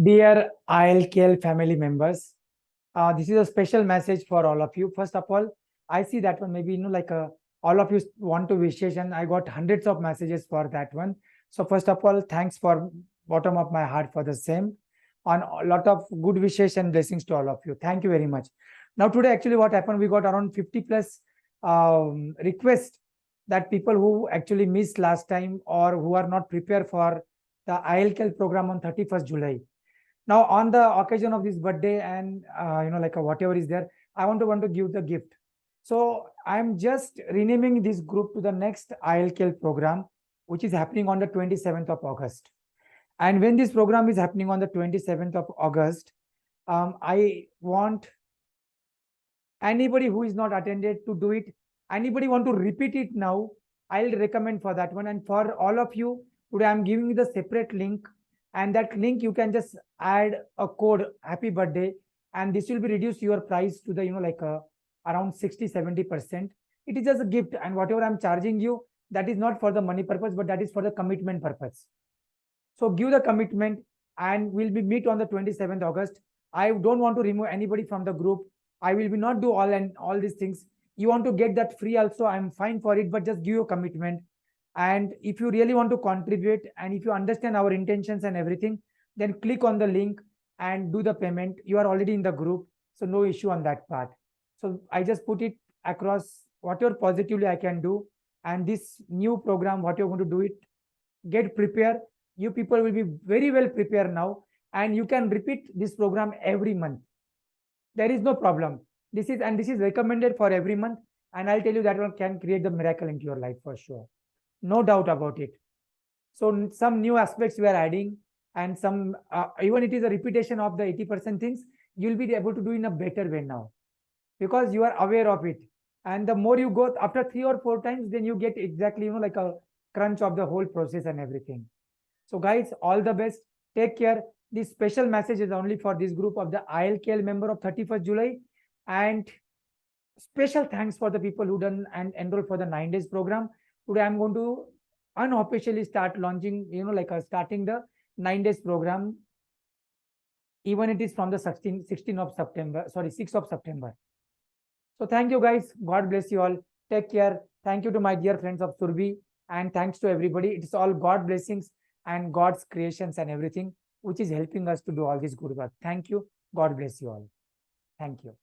Dear Ilkl family members, this is a special message for all of you. First of all, I see that one maybe all of you want to wishes, and I got hundreds of messages for that one. So first of all, thanks for bottom of my heart for the same. On a lot of good wishes and blessings to all of you. Thank you very much. Now today, actually, what happened? We got around 50 plus requests that people who actually missed last time or who are not prepared for the Ilkl program on 31st July. Now, on the occasion of this birthday and whatever is there, I want to give the gift. So I'm just renaming this group to the next Ilkl program, which is happening on the 27th of August. And when this program is happening on the 27th of August, I want anybody who is not attended to do it. Anybody want to repeat it now, I'll recommend for that one. And for all of you, today I'm giving you the separate link. And that link, you can just add a code happy birthday, and this will be reduced your price to the around 60-70%. It is just a gift, and whatever I'm charging you, that is not for the money purpose, but that is for the commitment purpose. So give the commitment, and we'll be meet on the 27th August. I don't want to remove anybody from the group. I will be not do all these things. You want to get that free also, I'm fine for it, but just give your commitment. And if you really want to contribute, and if you understand our intentions and everything, then click on the link and do the payment. You are already in the group, so no issue on that part. So I just put it across whatever positively I can do. And this new program, what you're going to do it, get prepared. You people will be very well prepared now, and you can repeat this program every month. There is no problem. This is recommended for every month. And I'll tell you that one can create the miracle into your life for sure. No doubt about it. So some new aspects we are adding, and some even it is a repetition of the 80% things, you'll be able to do in a better way now, because you are aware of it. And the more you go after 3 or 4 times, then you get exactly like a crunch of the whole process and everything. So guys, all the best. Take care. This special message is only for this group of the Ilkl member of 31st July. And special thanks for the people who done and enroll for the 9 days program. Today, I'm going to unofficially start launching, starting the 9 days program. Even it is from the 6th of September. So thank you guys. God bless you all. Take care. Thank you to my dear friends of Surbi. And thanks to everybody. It's all God blessings and God's creations and everything, which is helping us to do all this good work. Thank you. God bless you all. Thank you.